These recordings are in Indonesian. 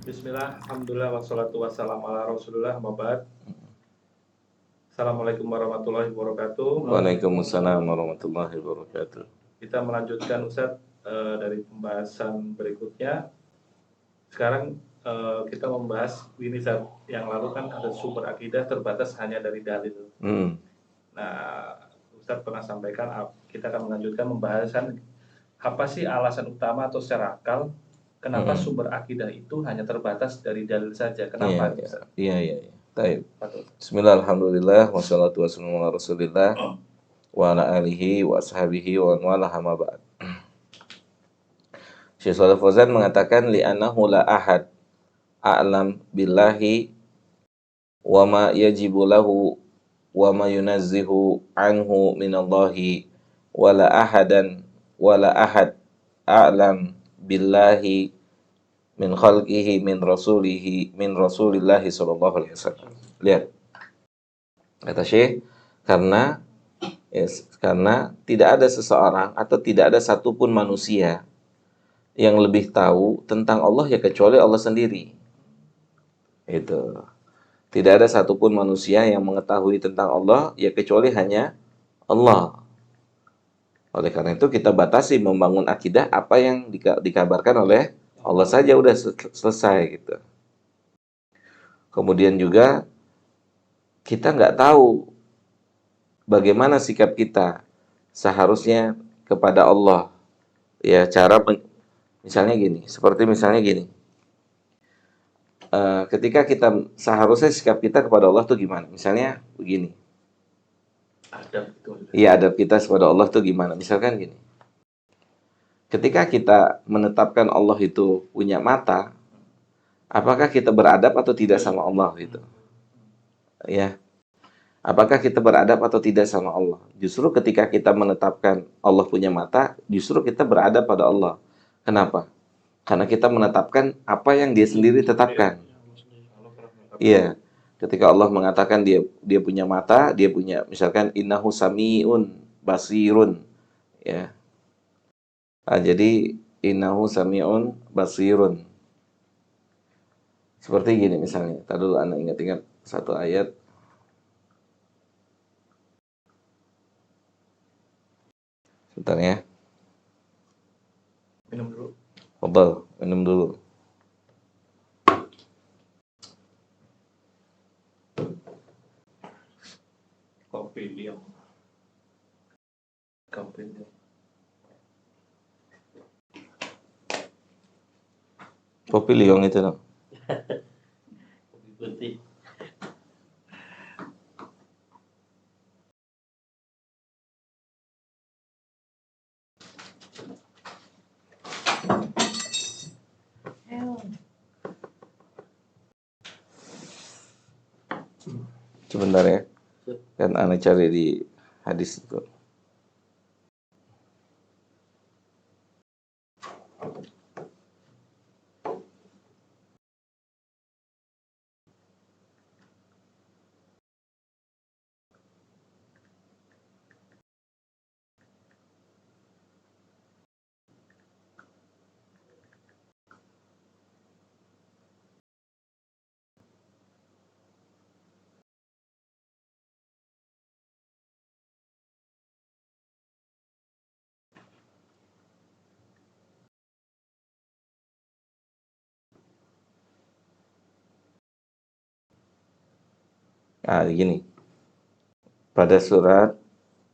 Bismillah, alhamdulillah, wassalatu wassalamu ala rasulullah, mabad. Assalamualaikum warahmatullahi wabarakatuh. Waalaikumsalam warahmatullahi wabarakatuh. Kita melanjutkan Ustadz dari pembahasan berikutnya. Sekarang kita membahas ini Ustadz, yang lalu kan ada sumber akidah terbatas hanya dari dalil. Nah, Ustadz pernah sampaikan kita akan melanjutkan pembahasan apa sih alasan utama atau secara akal kenapa sumber akidah itu hanya terbatas dari dalil saja? Kenapa? Iya. Baik. Bismillah, alhamdulillah, wassalatu wassalamu ala rasulillah wa ala alihi wa ashabihi wa wala hama ba'd. Syekh Shalih Fauzan mengatakan li'annahu la ahad a'lam billahi wa ma yajibu lahu wa ma yunazzihu anhu minallahi wa la ahad a'lam billahi min khalqihi min rasulillahi sallallahu alaihi wasallam. Lihat. Kata Syekh, karena tidak ada seseorang atau tidak ada satupun manusia yang lebih tahu tentang Allah ya kecuali Allah sendiri. Itu. Tidak ada satupun manusia yang mengetahui tentang Allah ya kecuali hanya Allah. Oleh karena itu kita batasi membangun akidah apa yang dikabarkan oleh Allah saja, udah selesai gitu. Kemudian juga kita nggak tahu bagaimana sikap kita seharusnya kepada Allah. Ya, misalnya gini, ketika kita seharusnya sikap kita kepada Allah tuh gimana? Misalnya begini. Adab kita kepada Allah tuh gimana? Misalkan gini. Ketika kita menetapkan Allah itu punya mata, apakah kita beradab atau tidak sama Allah gitu? Ya. Apakah kita beradab atau tidak sama Allah? Justru ketika kita menetapkan Allah punya mata, justru kita beradab pada Allah. Kenapa? Karena kita menetapkan apa yang Dia sendiri tetapkan. Iya. Ketika Allah mengatakan dia punya mata, dia punya, misalkan innahu sami'un basirun, ya. Jadi innahu sami'un basirun. Seperti gini misalnya. Tadi dulu anak ingat-ingat satu ayat. Sebentar ya. Minum dulu. Fadhal, minum dulu. Kopi liang. Kopi liong itu dong. Kopi putih. Sebentar ya. Kan anak cari di hadis itu. Nah, gini. Pada surat,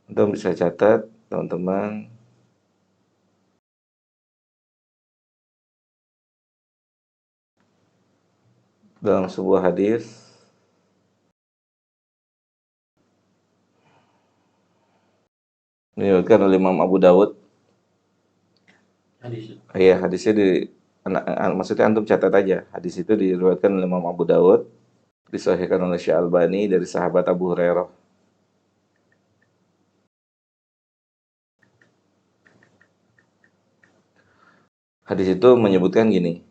itu bisa catat, teman-teman. Dalam sebuah hadis, diriwayatkan oleh Imam Abu Dawud. Iya, hadisnya maksudnya antum catat aja. Hadis itu diriwayatkan oleh Imam Abu Dawud, disahihkan oleh Syekh Albani dari sahabat Abu Hurairah. Hadis itu menyebutkan gini.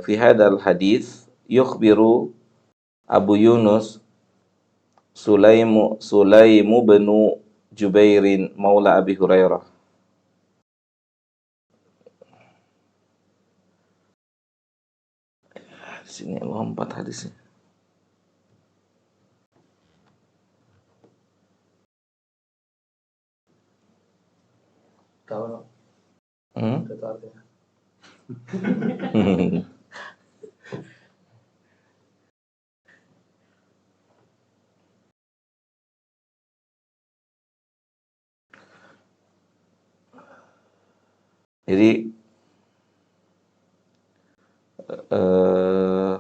Fi hadal hadis yukhbiru Abu Yunus Sulaimu benu Jubairin maula Abi Hurairah. Di sini lompat hadisnya. Tahu itu artinya. Jadi eh,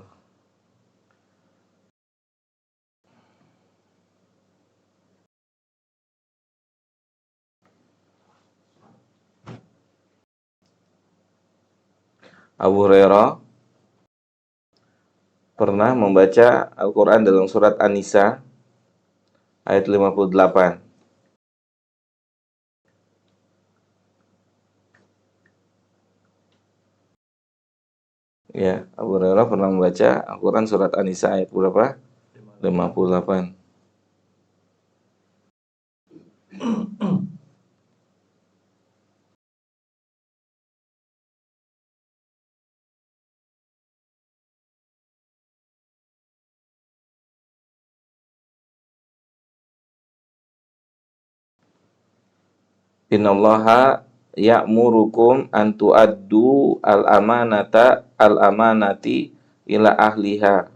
Abu Hurairah pernah membaca Al-Quran dalam surat An-Nisa ayat 58. Ya, Abu Hurairah pernah membaca Al-Quran surat An-Nisa ayat berapa? 58. Innallaha ya'murukum an tu'addu al-amanati ila ahliha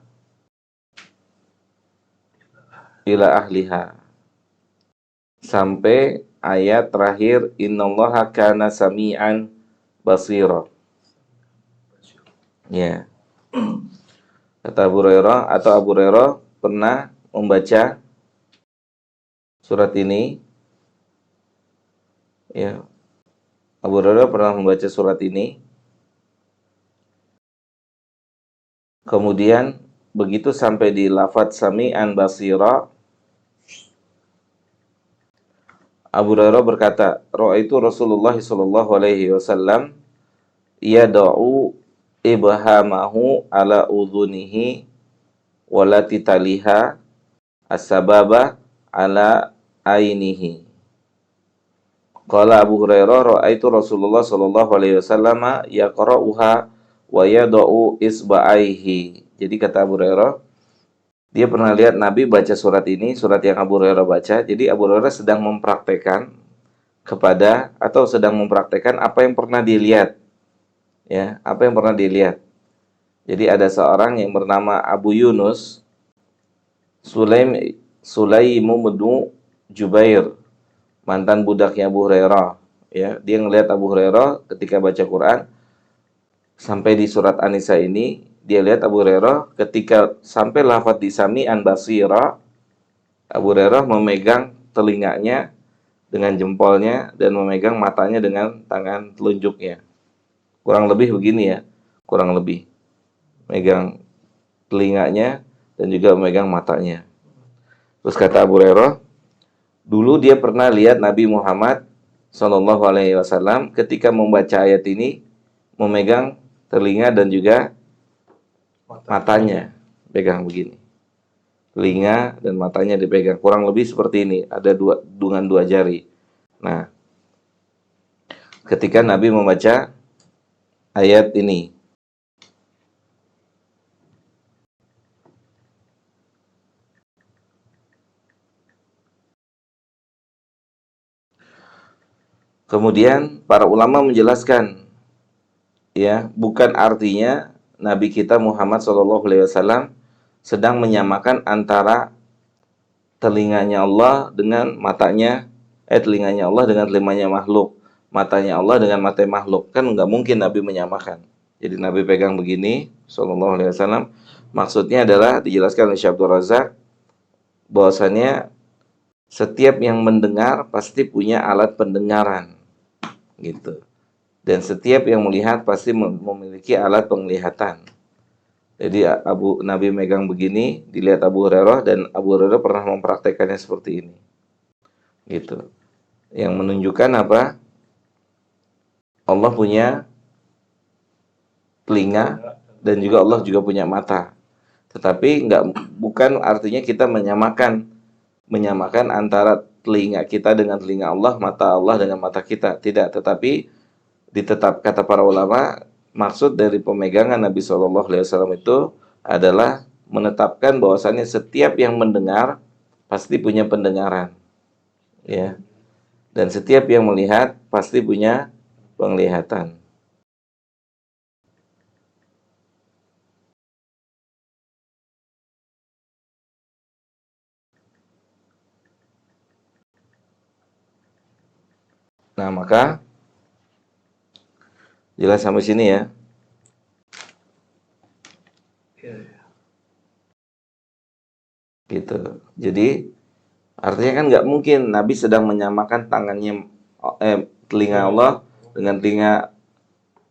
sampai ayat terakhir innallaha kana sami'an basira. Ya. Kata Abu Hurairah pernah membaca surat ini. Ya. Abu Hurairah pernah membaca surat ini. Kemudian begitu sampai di lafadz sami'an basira, Abu Hurairah berkata, "Ra'aitu Rasulullah sallallahu alaihi wasallam yad'u ibhamahu ala udhunihi walati taliha as-sababa ala ainihi." Qala Abu Hurairah, "Ra'aitu Rasulullah sallallahu alaihi wasallam yaqra'uha wa yad'u isba'aihi." Jadi kata Abu Hurairah, dia pernah lihat Nabi baca surat ini, surat yang Abu Hurairah baca. Jadi Abu Hurairah sedang mempraktekkan apa yang pernah dilihat. Ya, apa yang pernah dilihat. Jadi ada seorang yang bernama Abu Yunus Sulaimu bin Jubair, mantan budaknya Abu Hurairah. Ya, dia ngelihat Abu Hurairah ketika baca Quran sampai di surat An-Nisa ini. Dia lihat Abu Hurairah ketika sampai lafadz di sami'an basira, Abu Hurairah memegang telinganya dengan jempolnya dan memegang matanya dengan tangan telunjuknya. Kurang lebih begini ya, kurang lebih. Megang telinganya dan juga memegang matanya. Terus kata Abu Hurairah, dulu dia pernah lihat Nabi Muhammad Shallallahu Alaihi Wasallam ketika membaca ayat ini memegang telinga dan juga matanya, pegang begini. Telinga dan matanya dipegang. Kurang lebih seperti ini. Ada dengan dua jari. Nah, ketika Nabi membaca ayat ini, kemudian para ulama menjelaskan, ya, bukan artinya Nabi kita Muhammad SAW sedang menyamakan antara telinganya Allah dengan matanya, telinganya Allah dengan telinganya makhluk, matanya Allah dengan mata makhluk. Kan nggak mungkin Nabi menyamakan. Jadi Nabi pegang begini, SAW. Maksudnya adalah dijelaskan oleh Syekh Abdul Razak bahwasannya setiap yang mendengar pasti punya alat pendengaran, gitu. Dan setiap yang melihat pasti memiliki alat penglihatan. Jadi Nabi megang begini, dilihat Abu Hurairah, dan Abu Hurairah pernah mempraktekannya seperti ini. Gitu. Yang menunjukkan apa? Allah punya telinga dan juga Allah juga punya mata. Tetapi bukan artinya kita menyamakan menyamakan antara telinga kita dengan telinga Allah, mata Allah dengan mata kita. Tidak, tetapi kata para ulama, maksud dari pemegangan Nabi SAW itu adalah menetapkan bahwasannya setiap yang mendengar pasti punya pendengaran, ya, dan setiap yang melihat pasti punya penglihatan. Nah, maka jelas sampai sini ya. Gitu. Jadi artinya kan nggak mungkin Nabi sedang menyamakan telinga Allah dengan telinga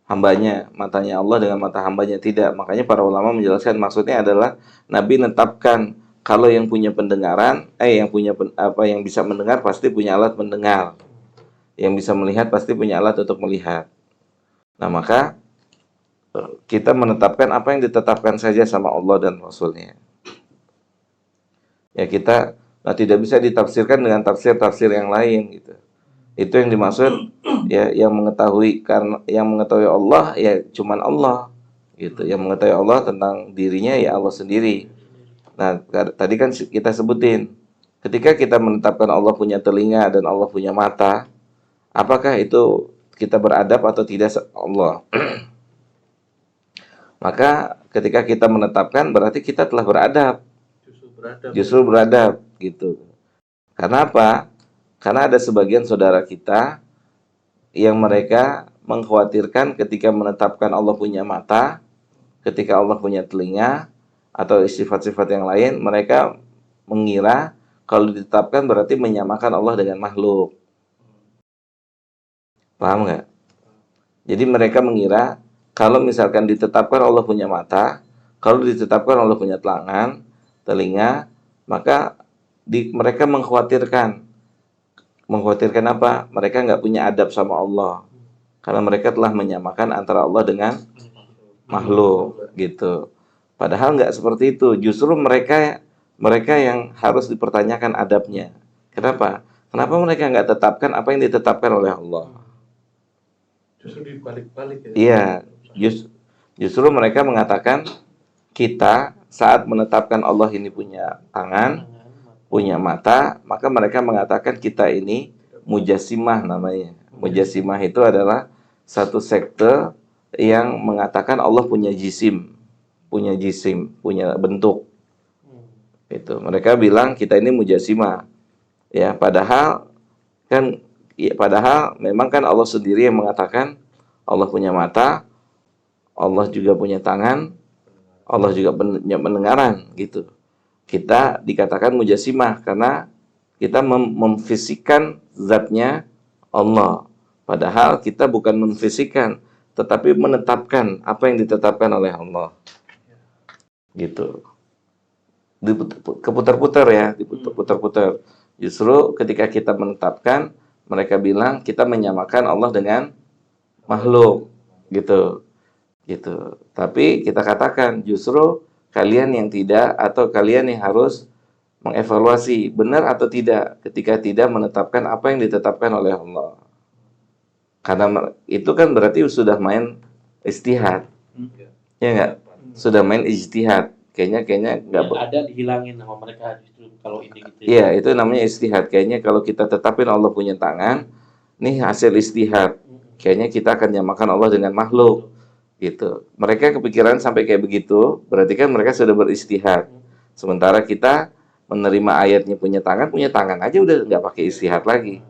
hambanya, matanya Allah dengan mata hambanya. Tidak. Makanya para ulama menjelaskan maksudnya adalah Nabi menetapkan kalau yang punya pendengaran, yang bisa mendengar pasti punya alat mendengar. Yang bisa melihat pasti punya alat untuk melihat. Nah, maka kita menetapkan apa yang ditetapkan saja sama Allah dan Rasulnya. Ya, kita tidak bisa ditafsirkan dengan tafsir-tafsir yang lain gitu. Itu yang dimaksud ya, yang mengetahui Allah ya cuman Allah gitu. Yang mengetahui Allah tentang dirinya ya Allah sendiri. Nah, tadi kan kita sebutin ketika kita menetapkan Allah punya telinga dan Allah punya mata, apakah itu kita beradab atau tidak Allah? Maka ketika kita menetapkan berarti kita telah beradab. Justru beradab gitu. Karena apa? Karena ada sebagian saudara kita yang mereka mengkhawatirkan ketika menetapkan Allah punya mata, ketika Allah punya telinga, atau sifat-sifat yang lain, mereka mengira kalau ditetapkan berarti menyamakan Allah dengan makhluk. Paham nggak? Jadi mereka mengira kalau misalkan ditetapkan Allah punya mata, kalau ditetapkan Allah punya telinga, maka mereka mengkhawatirkan apa? Mereka nggak punya adab sama Allah, karena mereka telah menyamakan antara Allah dengan makhluk, gitu. Padahal nggak seperti itu. Justru mereka yang harus dipertanyakan adabnya. Kenapa? Kenapa mereka nggak tetapkan apa yang ditetapkan oleh Allah? Justru dibalik-balik ya. Iya, justru mereka mengatakan kita saat menetapkan Allah ini punya tangan, punya mata, maka mereka mengatakan kita ini mujassimah namanya. Mujassimah itu adalah satu sekte yang mengatakan Allah punya jisim, punya bentuk. Itu. Mereka bilang kita ini mujassimah. Ya, padahal memang kan Allah sendiri yang mengatakan Allah punya mata, Allah juga punya tangan, Allah juga punya pendengaran gitu. Kita dikatakan mujassimah karena kita memfisikkan zatnya Allah. Padahal kita bukan memfisikkan, tetapi menetapkan apa yang ditetapkan oleh Allah. Gitu. Keputar-putar ya, diputar-putar. Justru ketika kita menetapkan, mereka bilang kita menyamakan Allah dengan makhluk, gitu. Gitu. Tapi kita katakan justru kalian yang tidak, atau kalian yang harus mengevaluasi benar atau tidak ketika tidak menetapkan apa yang ditetapkan oleh Allah. Karena itu kan berarti sudah main ijtihad. Ya enggak? Sudah main ijtihad. Kayaknya enggak ada dihilangin sama mereka justru kalau ini gitu. Iya, itu namanya ijtihad. Kayaknya kalau kita tetapin Allah punya tangan, nih hasil ijtihad. Kayaknya kita akan nyamakan Allah dengan makhluk. Gitu. Mereka kepikiran sampai kayak begitu, berarti kan mereka sudah berijtihad. Sementara kita menerima ayatnya punya tangan aja udah nggak pakai ijtihad lagi.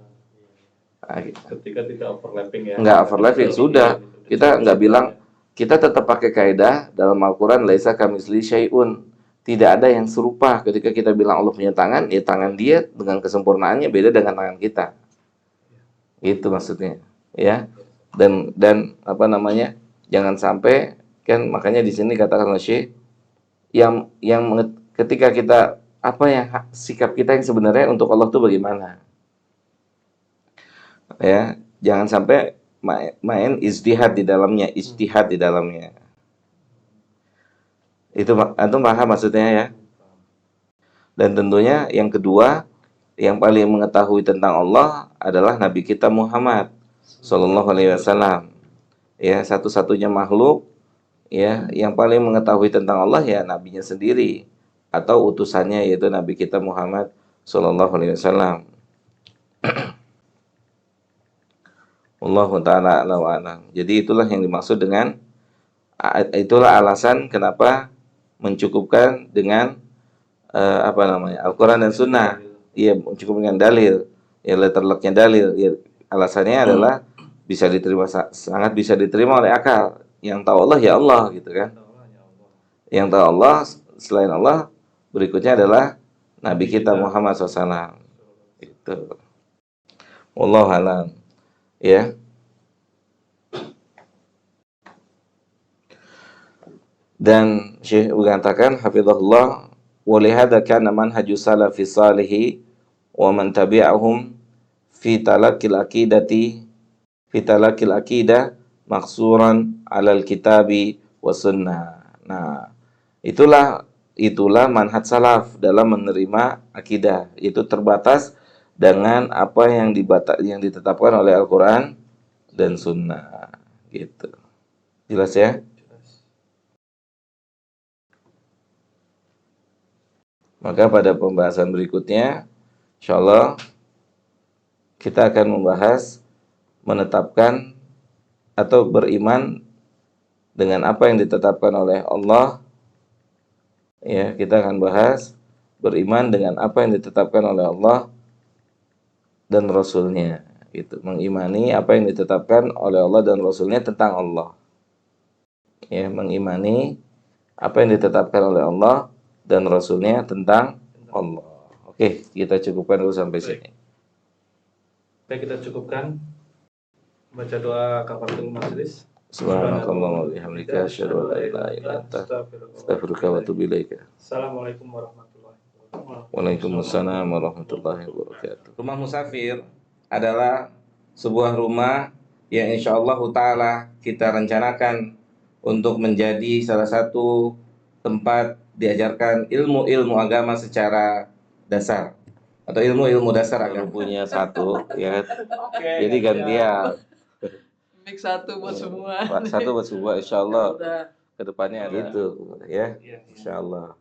Nah, gitu. Ketika tidak overlapping ya. Nggak overlapping, sudah. Kita nggak bilang, kita tetap pakai kaidah dalam Al-Quran, laisa kamitslihi syai'un. Tidak ada yang serupa. Ketika kita bilang Allah punya tangan, ya tangan dia dengan kesempurnaannya beda dengan tangan kita. Gitu maksudnya, ya. Dan apa namanya? Jangan sampai, kan makanya di sini katakan Syekh, ketika kita sikap kita yang sebenarnya untuk Allah itu bagaimana? Ya, jangan sampai main ijtihad di dalamnya. Itu antum paham maksudnya ya? Dan tentunya yang kedua, yang paling mengetahui tentang Allah adalah Nabi kita Muhammad Sallallahu Alaihi Wasallam. Ya, satu-satunya makhluk ya yang paling mengetahui tentang Allah ya nabinya sendiri atau utusannya yaitu Nabi kita Muhammad Sallallahu Alaihi Wasallam. Wallahu taala a'lam wa a'lam. Jadi itulah yang dimaksud dengan itulah alasan kenapa mencukupkan dengan Al-Quran dan Sunnah. Iya, cukup dengan dalil. Ya, letterlocknya dalil. Ya, alasannya adalah bisa diterima, sangat bisa diterima oleh akal. Yang tahu Allah ya Allah gitu kan. Yang tahu Allah selain Allah berikutnya adalah Nabi kita Muhammad SAW. Itu. Wallahu a'lam. Ya. Dan Syekh mengatakan hafizahullah wa lihadza kana manhajus salafi salihi wa man tabi'ahum fi talaqqil aqidah maksuran 'alal kitabi was sunnah. Nah, itulah manhaj salaf dalam menerima akidah, itu terbatas dengan apa yang ditetapkan oleh Al-Qur'an dan sunnah gitu. Jelas ya? Maka pada pembahasan berikutnya, insyaallah kita akan membahas menetapkan atau beriman dengan apa yang ditetapkan oleh Allah. Ya, kita akan bahas beriman dengan apa yang ditetapkan oleh Allah dan Rasul-Nya. Gitu. Mengimani apa yang ditetapkan oleh Allah dan Rasul-Nya tentang Allah. Ya, mengimani apa yang ditetapkan oleh Allah dan Rasul-Nya tentang Allah. Oke, kita cukupkan dulu sampai sini. Baik, kita cukupkan. Baca doa kafaratul majelis. Subhanakallahumma wa bihamdika asyhadu an la ilaha illa anta astaghfiruka wa atubu ilaika. Assalamualaikum warahmatullahi wabarakatuh. Waalaikumsalam warahmatullahi wabarakatuh. Rumah musafir adalah sebuah rumah yang insyaallah ta'ala kita rencanakan untuk menjadi salah satu tempat diajarkan ilmu-ilmu agama secara dasar atau ilmu-ilmu dasar agama. Punya satu ya. Jadi gantian. Mix satu buat semua. Satu buat semua insyaallah. Kedepannya ada itu ya. Insyaallah.